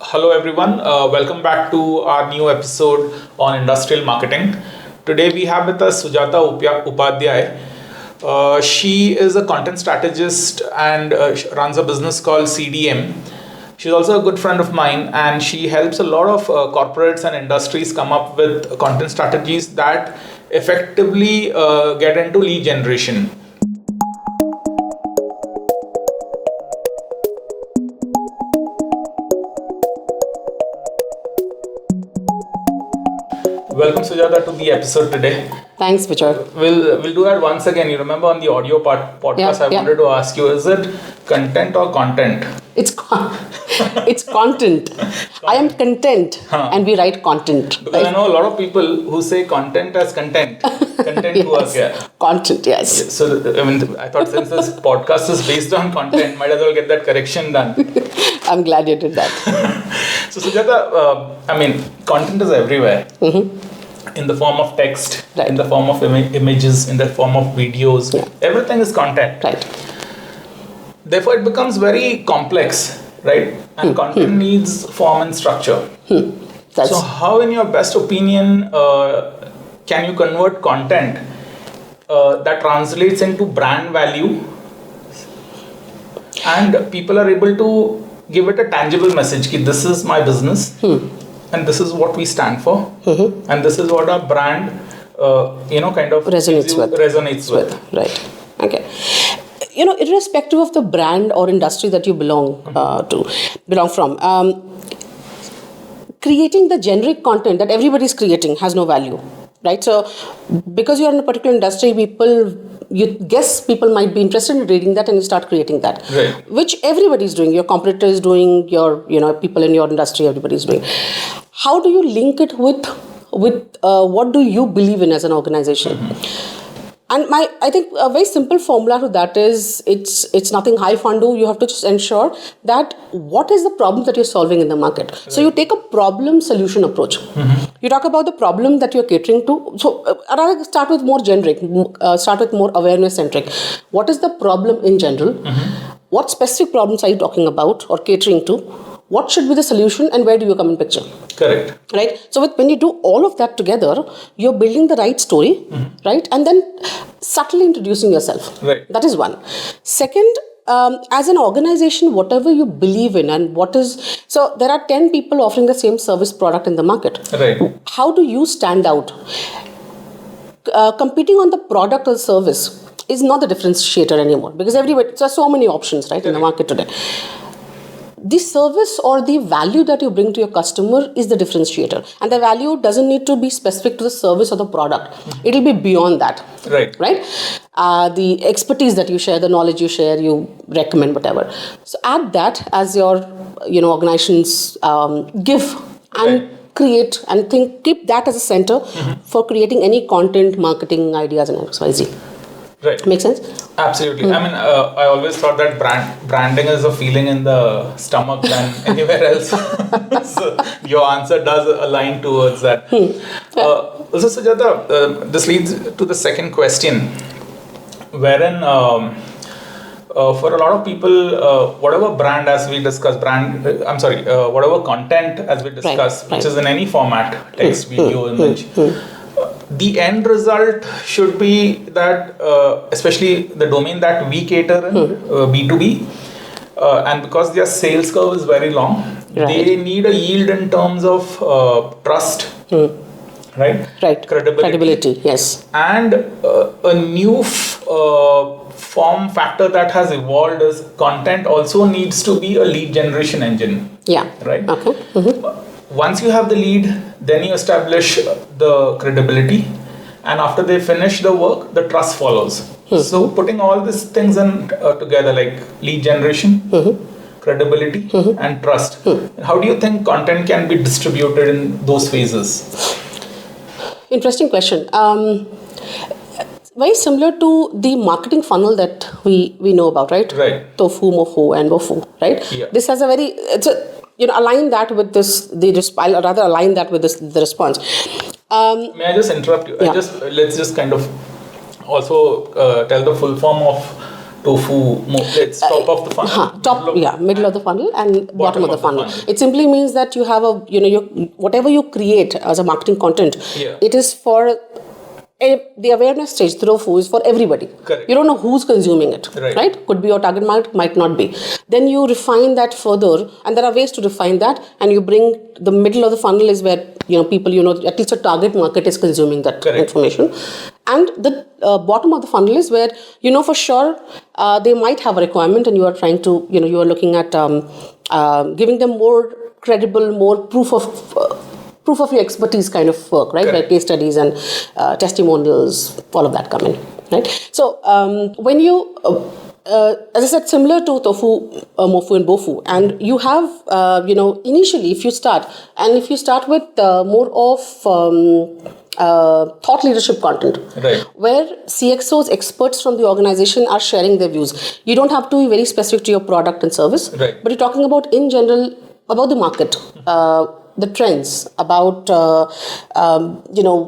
Hello, everyone. Welcome back to our new episode on industrial marketing. Today, we have with us Upadhyay. She is a content strategist and runs a business called CDM. She's also a good friend of mine, and she helps a lot of corporates and industries come up with content strategies that effectively get into lead generation. Welcome, Sujata, to the episode today. Thanks, Bejoy. We'll do that once again. You remember on the audio podcast, I wanted to ask you: is it content or content? It's content. I am content, and we write content. Because I know a lot of people who say content as content. Content Yes. to us, yeah. Content, yes. So I thought since this podcast is based on content, might as well get that correction done. I'm glad you did that. So Sujata, content is everywhere. In the form of text, Right. in the form of images, in the form of videos. Yeah. Everything is content. Right. Therefore, it becomes very complex, right? And content needs form and structure. That's So, how, in your best opinion, can you convert content that translates into brand value and people are able to give it a tangible message that this is my business and this is what we stand for and this is what our brand kind of resonates with. Right. Okay. Irrespective of the brand or industry that you belong from, creating the generic content that everybody is creating has no value, right? So, because you are in a particular industry, you guess people might be interested in reading that, and you start creating that, Right. which everybody is doing. Your competitor is doing. Your people in your industry, everybody is doing. How do you link it with what do you believe in as an organization? And I think a very simple formula to that is it's nothing high fundu. You have to just ensure that what is the problem that you're solving in the market. Right. So you take a problem solution approach. You talk about the problem that you're catering to. So rather start with more generic, start with more awareness centric. What is the problem in general? What specific problems are you talking about or catering to? What should be the solution and where do you come in picture? Correct. Right? So when you do all of that together, you're building the right story, right? And then subtly introducing yourself. Right. That is one. Second, as an organization, whatever you believe in and so there are 10 people offering the same service product in the market. Right. How do you stand out? Competing on the product or service is not the differentiator anymore because there are so many options, right, in the market today. The service or the value that you bring to your customer is the differentiator. And the value doesn't need to be specific to the service or the product. It'll be beyond that. Right. Right? The expertise that you share, the knowledge you share, you recommend, whatever. So add that as your organization's give and create and keep that as a center for creating any content, marketing ideas and XYZ. Right. Make sense? Absolutely. I always thought that branding is a feeling in the stomach than anywhere else. So your answer does align towards that. Also, Sujata, this leads to the second question, wherein for a lot of people, whatever brand as we discuss, whatever content as we discuss, which is in any format, text, video, image, the end result should be that, especially the domain that we cater in, B2B, and because their sales curve is very long, they need a yield in terms of trust, right? Right. Credibility, yes. And a new form factor that has evolved is content also needs to be a lead generation engine. Yeah. Right? Okay. Once you have the lead, then you establish the credibility, and after they finish the work, the trust follows. So putting all these things in together, like lead generation, credibility, and trust. How do you think content can be distributed in those phases? Interesting question. Very similar to the marketing funnel that we know about, right? Right. Tofu, mofu, and wofu, right? Yeah. This has align that with I'll rather align that with the response. May I just interrupt you? Yeah. Let's just kind of also tell the full form of tofu, it's top of the funnel. Middle of the funnel and bottom of the funnel. It simply means that you have whatever you create as a marketing content, it is for the awareness stage. Tofu is for everybody. Correct. You don't know who's consuming it, right? Could be your target market, might not be. Then you refine that further, and there are ways to refine that, and you bring the middle of the funnel is where people, at least a target market is consuming that information. And the bottom of the funnel is where for sure they might have a requirement, and you are trying to you are looking at giving them more credible, more proof of your expertise kind of work, right? Like case studies and testimonials, all of that come in, right? So when you as I said, similar to tofu, mofu and bofu, and you have initially if you start with more of thought leadership content, where CXOs, experts from the organization, are sharing their views. You don't have to be very specific to your product and service, but you're talking about in general about the market, the trends, about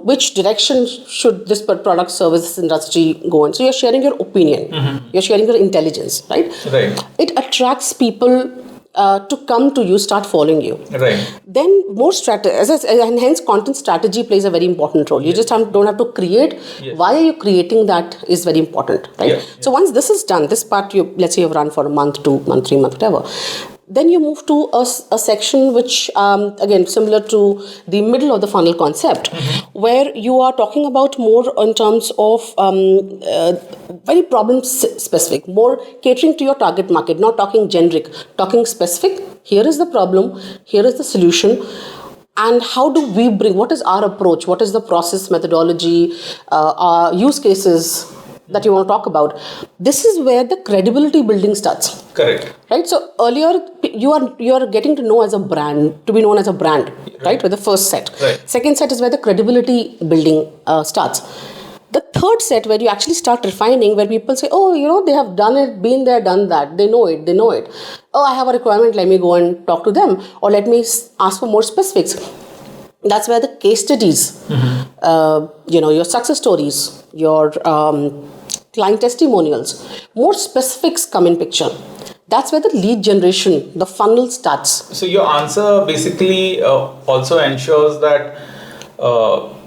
which direction should this product service industry go in. So you're sharing your opinion, you're sharing your intelligence, right? It attracts people to come to you, start following you. Then more and hence content strategy plays a very important role. You just don't have to create. Why are you creating that is very important, right? So once this is done, this part let's say you've run for a month, 2 months, 3 months, whatever. Then you move to a section which, again, similar to the middle of the funnel concept, where you are talking about more in terms of very problem specific, more catering to your target market, not talking generic, talking specific. Here is the problem, here is the solution. And how do we what is our approach? What is the process, methodology, use cases that you want to talk about? This is where the credibility building starts. Right? So earlier you are getting to know as a brand, to be known as a brand, right? With the first set. Second set is where the credibility building starts. The third set where you actually start refining, where people say, oh, they have done it, been there, done that. They know it. Oh, I have a requirement. Let me go and talk to them, or let me ask for more specifics. That's where the case studies, your success stories, your client testimonials, more specifics come in picture. That's where the lead generation, the funnel starts. So your answer basically also ensures that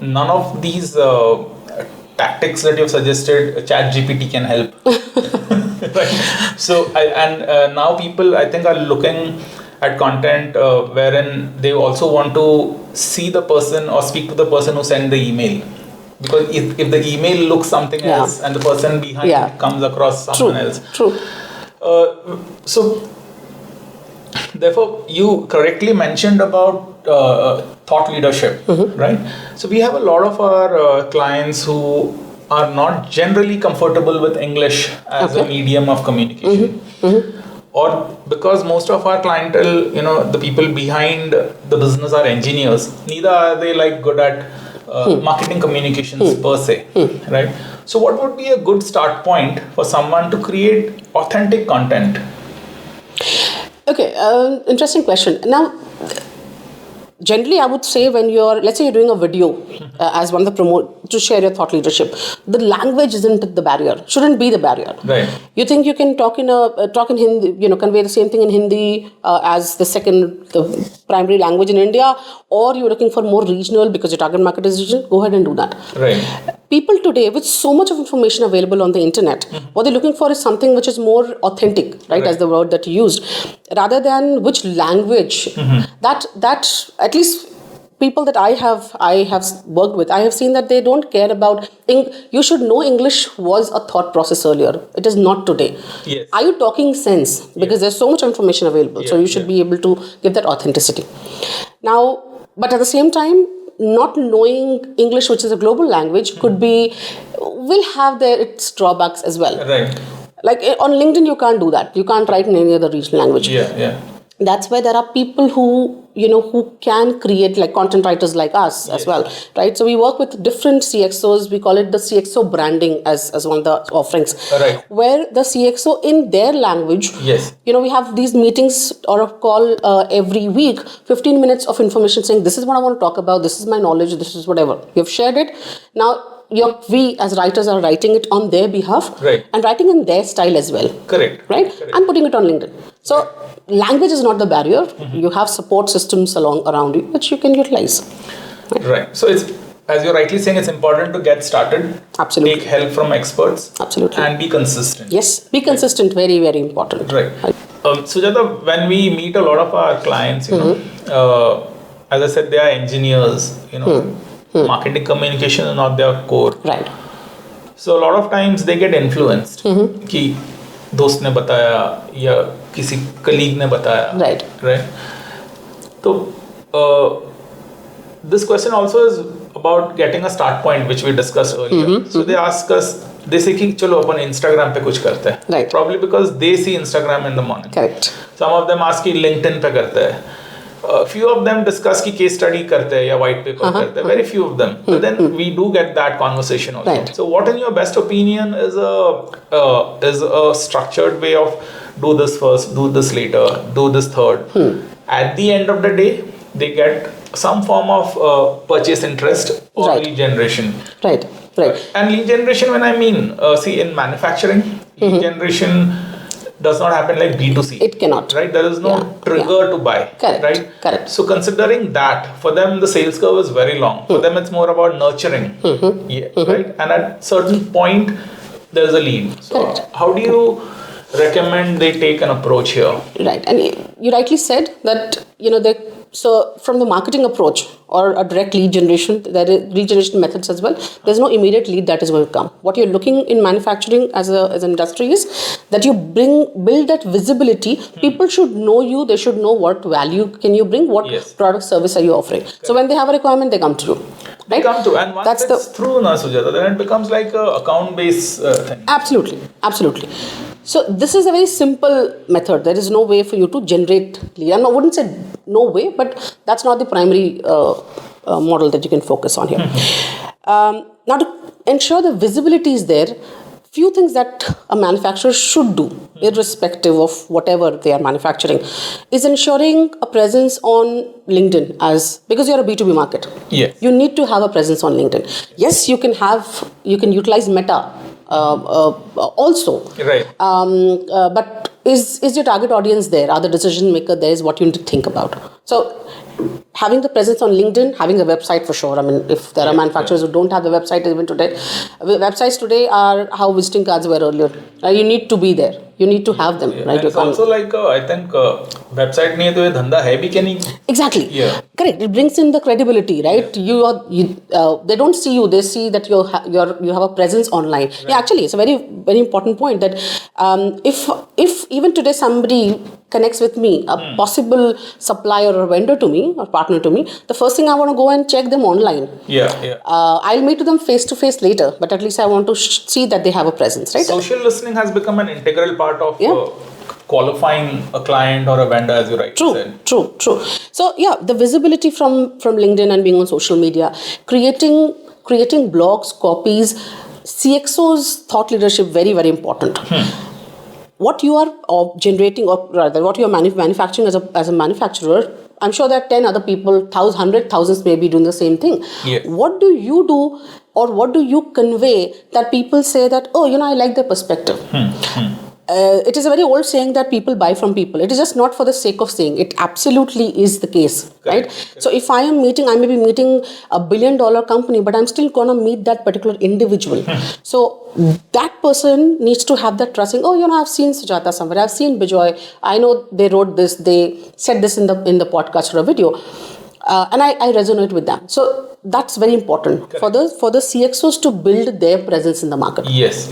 none of these tactics that you've suggested, ChatGPT can help. Right? So, now people, I think, are looking at content wherein they also want to see the person or speak to the person who sent the email. Because if the email looks something else and the person behind comes across someone else. So, therefore, you correctly mentioned about thought leadership, right? So, we have a lot of our clients who are not generally comfortable with English as a medium of communication. Or because most of our clientele, the people behind the business are engineers, neither are they good at marketing communications per se, right? So what would be a good start point for someone to create authentic content? Okay, interesting question. Now, generally, I would say when let's say you're doing a video as one of the to share your thought leadership, the language isn't the barrier, shouldn't be the barrier. You think you can talk in Hindi, convey the same thing in Hindi as the primary language in India, or you're looking for more regional because your target market is regional, go ahead and do that. People today, with so much of information available on the internet, what they're looking for is something which is more authentic, right? As the word that you used, rather than which language. That at least people that I have worked with, I have seen that they don't care about. You should know English was a thought process earlier. It is not today. Are you talking sense? Because there's so much information available, so you should be able to give that authenticity. Now, but at the same time, not knowing English, which is a global language, will have its drawbacks as well. Like on LinkedIn, you can't do that. You can't write in any other regional language. That's why there are people who can create, like content writers like us as well, right? So we work with different CXOs. We call it the CXO branding as one of the offerings, where the CXO in their language, we have these meetings or a call every week, 15 minutes of information saying, this is what I want to talk about, this is my knowledge, this is whatever. You've shared it. Now, we as writers are writing it on their behalf, Right. and writing in their style as well. Correct. Right? Correct. And putting it on LinkedIn. So language is not the barrier. You have support systems around you which you can utilize. Right. So it's, as you're rightly saying, it's important to get started. Absolutely. Take help from experts. Absolutely. And be consistent. Yes, be consistent. Very, very important. Right. Sujata, when we meet a lot of our clients, as I said, they are engineers. Marketing communication is not their core. Right. So a lot of times they get influenced. कि दोस्त ने बताया या किसी colleague ने बताया. Right. Right. So this question also is about getting a start point, which we discussed earlier. So they ask us, they say कि चलो अपन Instagram पे कुछ करते हैं. Right. Probably because they see Instagram in the morning. Correct. Some of them ask कि LinkedIn पे करते हैं. Few of them discuss कि case study करते हैं या white paper करते हैं. Very few of them. But then we do get that conversation also. Right. So what, in your best opinion, is a structured way of do this first, do this later, do this third. At the end of the day, they get some form of purchase interest or Right. lead generation. Right. Right. And lead generation, when I mean, see, in manufacturing, lead generation does not happen like B2C. It cannot. Right? There is no trigger to buy. Correct. Right? Correct. So considering that, for them, the sales curve is very long. For them, it's more about nurturing. Yeah, right? And at certain point, there's a lead. So Correct. how do you recommend they take an approach here? Right. And you rightly said that, so from the marketing approach or a direct lead generation, there is lead generation methods as well. There's no immediate lead that is going to come. What you're looking in manufacturing as an industry is that you build that visibility. People should know you. They should know what value can you bring, what product service are you offering. So when they have a requirement, they come to you. Right? Come to, and once it's through, Sujata, then it becomes like a account-based thing. Absolutely. Absolutely. So this is a very simple method. There is no way for you to generate lead. I wouldn't say no way, but that's not the primary model that you can focus on here. Now, to ensure the visibility is there, few things that a manufacturer should do, irrespective of whatever they are manufacturing, is ensuring a presence on LinkedIn, because you're a B2B market. Yes. You need to have a presence on LinkedIn. Yes, you can utilize Meta also. Right. But is your target audience there? Are the decision maker there? Is what you need to think about. So having the presence on LinkedIn, having a website for sure. I mean, if there are manufacturers who don't have the website even today, websites today are how visiting cards were earlier. You need to be there. You need to have them. Right? It's also like, I think, website nahi hai to ye dhanda hai bhi ke nahi? Exactly. Yeah. Correct. It brings in the credibility, right? They don't see you. They see that you have a presence online. Right. Yeah, actually, it's a very, very important point that if even today somebody connects with me, a possible supplier or vendor to me or partner to me, the first thing I want to go and check them online. Yeah. I'll meet them face to face later, but at least I want to see that they have a presence, right? Social listening has become an integral part of qualifying a client or a vendor, as you rightly said. True. So the visibility from LinkedIn and being on social media, creating blogs, copies, CXO's thought leadership, very, very important. What you are generating, or rather what you are manufacturing as a manufacturer, I'm sure there are 10 other people, 100 thousands may be doing the same thing. Yes. What do you do, or what do you convey that people say that, I like their perspective? It is a very old saying that people buy from people. It is just not for the sake of saying. It absolutely is the case, right? So if I may be meeting a $1 billion company, but I'm still going to meet that particular individual. So that person needs to have that trust. I've seen Sujata somewhere. I've seen Bejoy. I know they wrote this. They said this in the podcast or a video. And I resonate with them. So that's very important for the CXOs to build their presence in the market. Yes.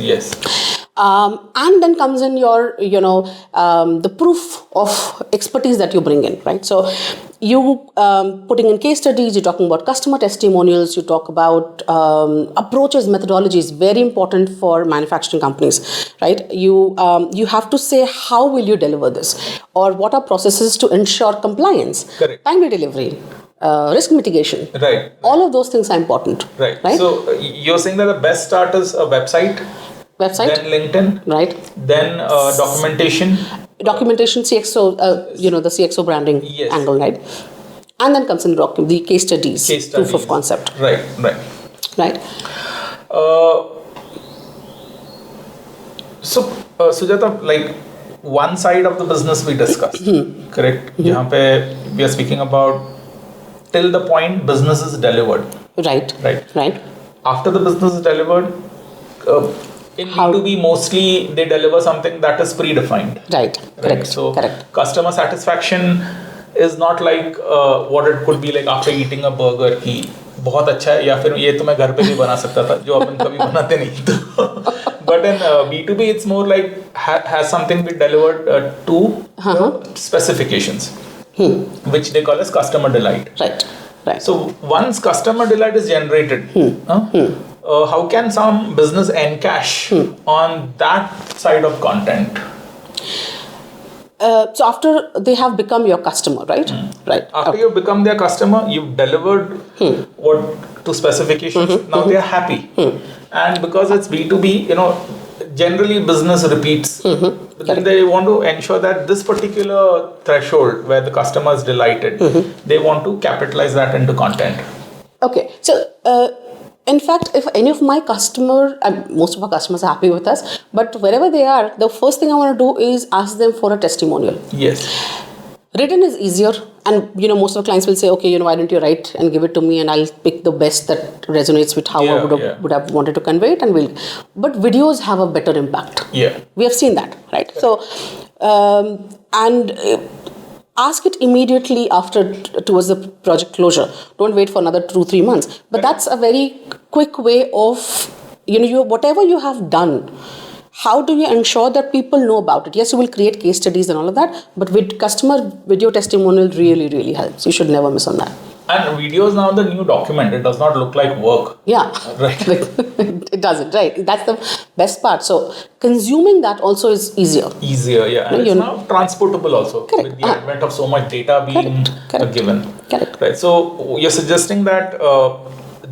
And then comes in your, the proof of expertise that you bring in, right? So you putting in case studies, you're talking about customer testimonials, you talk about approaches, methodologies, very important for manufacturing companies, right? You have to say, how will you deliver this? Or what are processes to ensure compliance? Correct. Timely delivery. Risk mitigation. Right. All of those things are important. Right. So you're saying that the best start is a website, then LinkedIn, right? Then documentation, CXO, the CXO branding angle, right? And then comes in the case studies, proof of concept. Right. So, Sujata, like one side of the business we discussed, correct? Jahan pe we are speaking about till the point business is delivered. Right. Right. Right. After the business is delivered, in B2B mostly they deliver something that is predefined. Right. Correct. So Correct. customer satisfaction is not like what it could be like after eating a burger कि बहुत अच्छा है या फिर ये तो मैं घर पे भी बना सकता था जो अपन कभी बनाते नहीं तो but in B2B it's more like has something been delivered to the specifications which they call as customer delight. Right. Right. So once customer delight is generated, how can some business encash on that side of content? So after they have become your customer, right? Right. After you've become their customer, you've delivered what to specifications. Now they are happy, and because it's B2B, generally business repeats. But then they want to ensure that this particular threshold where the customer is delighted, they want to capitalize that into content. Okay. So, in fact, if any of my customer, and most of our customers are happy with us, but wherever they are, the first thing I want to do is ask them for a testimonial. Yes. Written is easier, and most of the clients will say, okay, why don't you write and give it to me, and I'll pick the best that resonates with how I would have wanted to convey it, and but videos have a better impact. Yeah. We have seen that, right? So, ask it immediately towards the project closure. Don't wait for another 2-3 months. But that's a very quick way of, whatever you have done, how do you ensure that people know about it? Yes, you will create case studies and all of that, but with customer video testimonial really, really helps. You should never miss on that. And video is now the new document. It does not look like work. Yeah. Right. It doesn't, right? That's the best part. So consuming that also is easier. Easier, yeah. And it's now transportable also. Correct. With the advent of so much data being given. Correct. Right. So you're suggesting that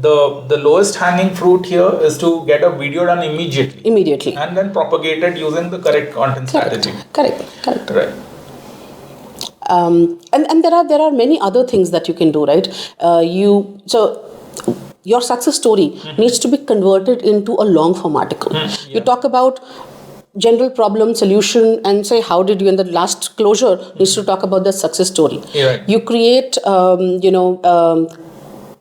the lowest hanging fruit here is to get a video done immediately. And then propagate it using the correct content strategy. Correct. Right. And there are many other things that you can do, right? So your success story needs to be converted into a long form article. You talk about general problem solution and say how did you, in the last closure needs to talk about the success story. Right. You create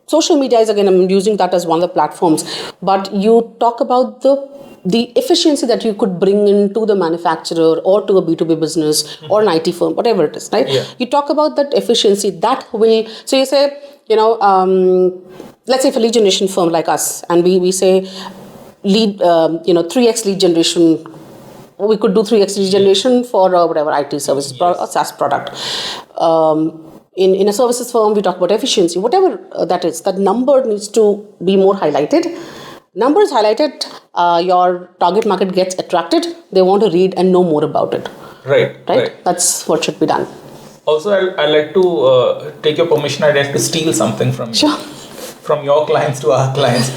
social media is, again, I'm using that as one of the platforms, but you talk about the efficiency that you could bring into the manufacturer or to a B2B business or an IT firm, whatever it is, right? Yeah. You talk about that efficiency that will, so you say, let's say if a lead generation firm like us, and we say 3x lead generation, we could do 3x lead generation for whatever IT services or SaaS product. In a services firm, we talk about efficiency, whatever that is, that number needs to be more highlighted. Number is highlighted, your target market gets attracted, they want to read and know more about it. Right. That's what should be done. Also, I'd like to take your permission, I'd like to steal something from you. Sure. From your clients to our clients.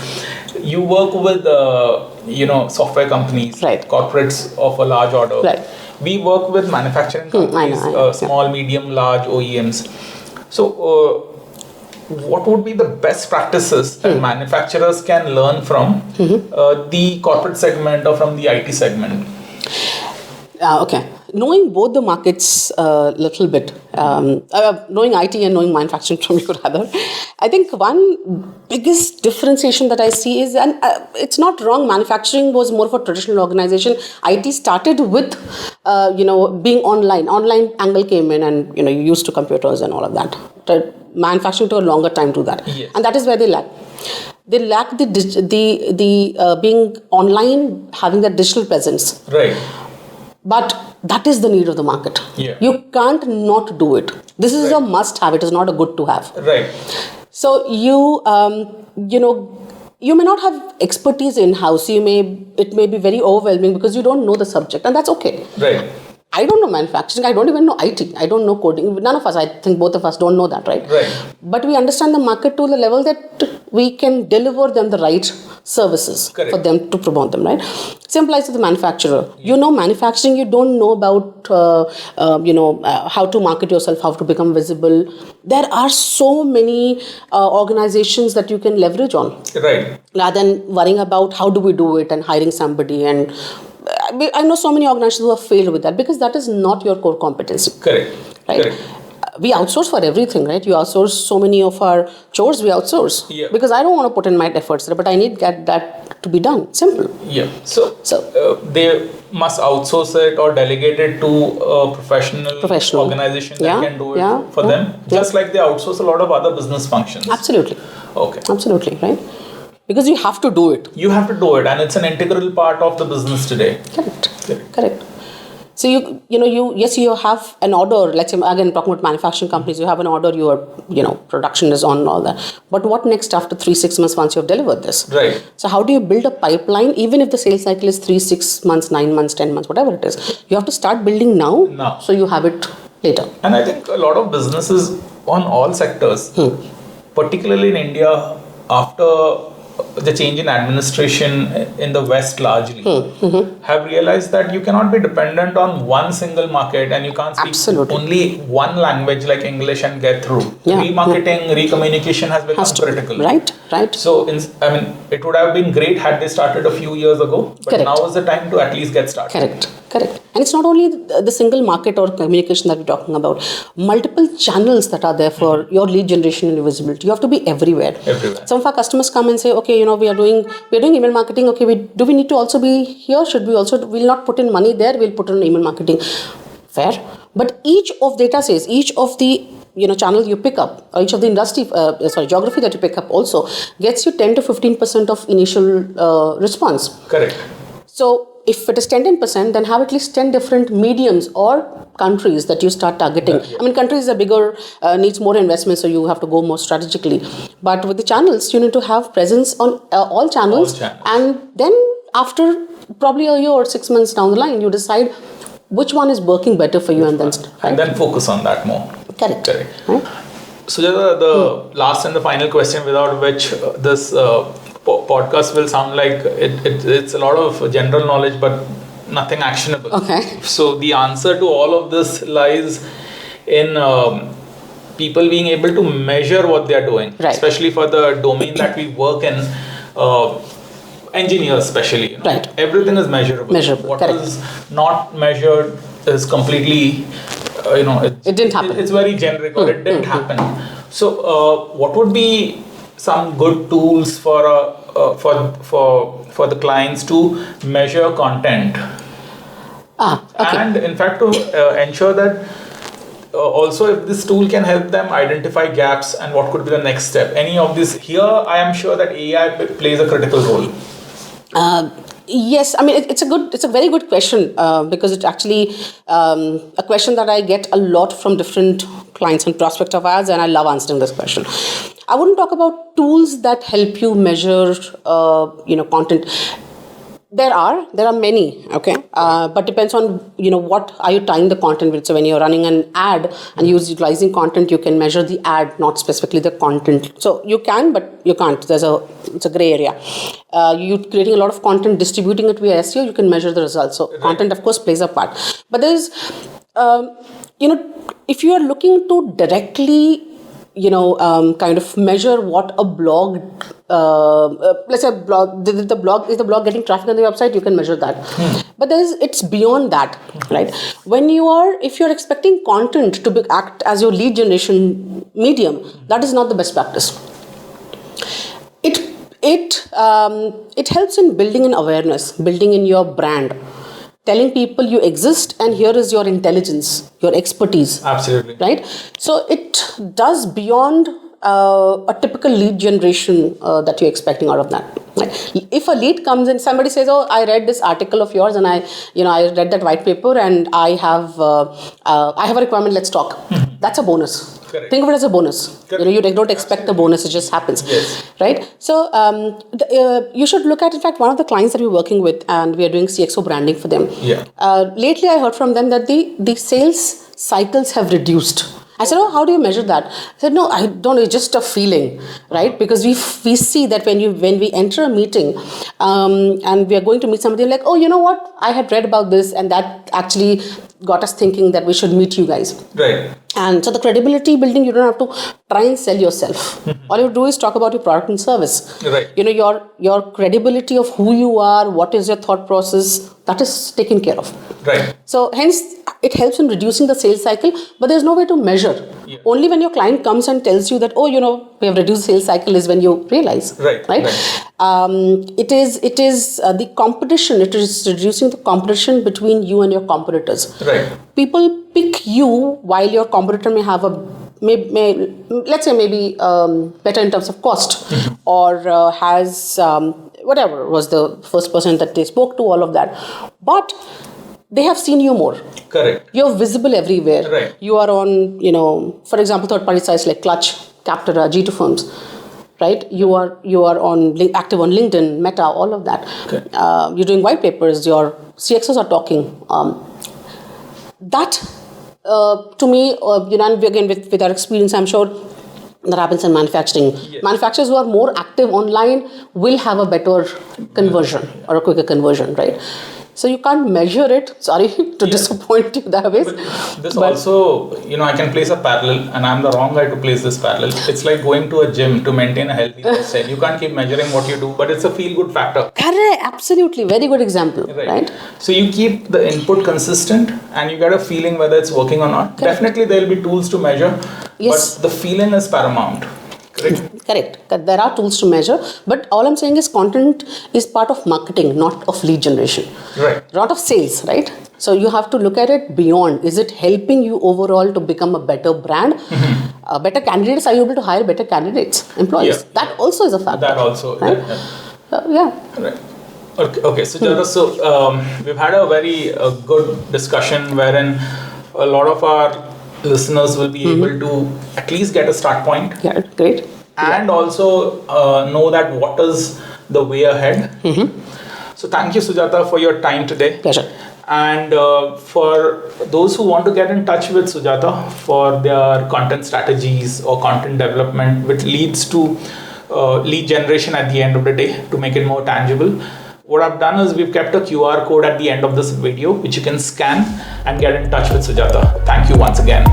You work with, software companies, right, corporates of a large order. Right. We work with manufacturing companies, I know, small, medium, large OEMs. So, what would be the best practices that manufacturers can learn from the corporate segment or from the IT segment? Okay. Knowing both the markets a little bit, knowing IT and knowing manufacturing from you rather, I think one biggest differentiation that I see is, and it's not wrong, manufacturing was more of a traditional organization. IT started with, being online. Online angle came in and, you used to computers and all of that. Manufacturing took a longer time to that. Yes. And that is where they lack. They lack the being online, having that digital presence. Right. But that is the need of the market. Yeah. You can't not do it. This is a must have. It is not a good to have. Right. So you may not have expertise in house. It may be very overwhelming because you don't know the subject, and that's okay. Right. I don't know manufacturing. I don't even know IT. I don't know coding. None of us, I think both of us don't know that, right? Right. But we understand the market to the level that we can deliver them the right services Correct. for them to promote them, right? Same applies to the manufacturer. You know manufacturing, you don't know about, how to market yourself, how to become visible. There are so many organizations that you can leverage on. Right. Rather than worrying about how do we do it and hiring somebody. And I know so many organizations who have failed with that because that is not your core competency. Correct. Right? Correct. We outsource for everything, right? You outsource so many of our chores, we outsource. Yeah. Because I don't want to put in my efforts there, but I need that to be done. Simple. Yeah. So they must outsource it or delegate it to a professional organization that can do it for them, just like they outsource a lot of other business functions. Absolutely. Okay. Absolutely, right? Because you have to do it. You have to do it, and it's an integral part of the business today. Correct. So you have an order. Let's say again talking about manufacturing companies, you have an order. Your production is on and all that. But what next after 3-6 months once you have delivered this? Right. So how do you build a pipeline? Even if the sales cycle is 3-6 months, 9 months, 10 months, whatever it is, you have to start building now. So you have it later. And I think a lot of businesses on all sectors, particularly in India, after the change in administration in the West largely, have realized that you cannot be dependent on one single market and you can't speak only one language like English and get through. Remarketing, recommunication has become critical. Right. So, it would have been great had they started a few years ago, but now is the time to at least get started. Correct. And it's not only the single market or communication that we're talking about. Multiple channels that are there for your lead generation and visibility. You have to be everywhere. Some of our customers come and say, okay, we are doing email marketing. Okay, do we need to also be here? We'll not put in money there. We'll put in email marketing. Fair. But each of data says, each of the channel you pick up, or each of the geography that you pick up also gets you 10 to 15% of initial response. Correct. So if it is 10%, then have at least 10 different mediums or countries that you start targeting. Countries are bigger, needs more investment, so you have to go more strategically. But with the channels, you need to have presence on all channels. And then after probably a year or 6 months down the line, you decide which one is working better for you and then focus on that more. Correct. Right? Sujata, the last and the final question without which this podcast will sound like it's a lot of general knowledge but nothing actionable. Okay. So the answer to all of this lies in people being able to measure what they are doing, especially for the domain that we work in. Engineers especially, everything is measurable. What is not measured is completely, it didn't happen. It's very generic, or it didn't happen. So, what would be some good tools for the clients to measure content? And in fact, to ensure that also if this tool can help them identify gaps and what could be the next step. Any of this here, I am sure that AI plays a critical role. Yes, it's a very good question because it's actually a question that I get a lot from different clients and prospects of ours, and I love answering this question. I wouldn't talk about tools that help you measure, content. There are many, okay, but depends on what are you tying the content with. So when you're running an ad and utilizing content, you can measure the ad, not specifically the content. So you can, but you can't. It's a gray area. You creating a lot of content, distributing it via SEO, you can measure the results. So content, of course, plays a part. But there's, if you are looking to directly kind of measure what a blog, let's say a blog, is the blog getting traffic on the website, you can measure that. But it's beyond that, right? If you're expecting content to act as your lead generation medium, that is not the best practice. It helps in building an awareness, building in your brand, telling people you exist and here is your intelligence, your expertise. Absolutely. Right? So it does beyond a typical lead generation that you're expecting out of that. Right? If a lead comes in, somebody says, "Oh, I read this article of yours and I read that white paper and I have a requirement. Let's talk." That's a bonus. Correct. Think of it as a bonus. You don't expect the bonus; it just happens. Yes. Right? So you should look at, in fact, one of the clients that we're working with, and we are doing CXO branding for them. Yeah. Lately, I heard from them that the sales cycles have reduced. I said, oh, how do you measure that? I said, no, I don't. It's just a feeling, right? Because we see that when we enter a meeting, and we are going to meet somebody, like, oh, you know what? I had read about this, and that actually got us thinking that we should meet you guys. Right. And so the credibility building, you don't have to try and sell yourself. All you do is talk about your product and service. Right. You know, your credibility of who you are, what is your thought process, that is taken care of. Right. So hence, it helps in reducing the sales cycle, but there's no way to measure. Yeah. Only when your client comes and tells you that, oh, you know, we have reduced sales cycle is when you realize. Right. It is the competition. It is reducing the competition between you and your competitors. Right. People pick you while your competitor may have let's say maybe better in terms of cost, or has whatever was the first person that they spoke to, all of that. But they have seen you more. Correct. You're visible everywhere. Right. You are on, you know, for example, third-party sites like Clutch, Capterra, G2 Firms, right? You are active on LinkedIn, Meta, all of that. Okay. You're doing white papers. Your CXOs are talking. That, to me, you know, and again with our experience, I'm sure that happens in manufacturing. Yes. Manufacturers who are more active online will have a better conversion or a quicker conversion, right? So you can't measure it. Sorry to disappoint you that way. But also, you know, I can place a parallel, and I'm the wrong guy to place this parallel. It's like going to a gym to maintain a healthy lifestyle. You can't keep measuring what you do, but it's a feel-good factor. Correct. Absolutely. Very good example. Right? So you keep the input consistent, and you get a feeling whether it's working or not. Correct. Definitely, there will be tools to measure, yes, but the feeling is paramount. Correct. There are tools to measure, but all I'm saying is content is part of marketing, not of lead generation. Right. Not of sales, right? So you have to look at it beyond. Is it helping you overall to become a better brand? Better candidates? Are you able to hire better candidates, employees? Yeah. That also is a factor. That also. Right? Yeah. Right. Okay. Sujata, so we've had a very good discussion wherein a lot of our listeners will be able to at least get a start point. Yeah, great. And also know that what is the way ahead. So thank you, Sujata, for your time today. Pleasure. And for those who want to get in touch with Sujata for their content strategies or content development, which leads to lead generation at the end of the day to make it more tangible, what I've done is we've kept a QR code at the end of this video, which you can scan and get in touch with Sujata. Thank you once again.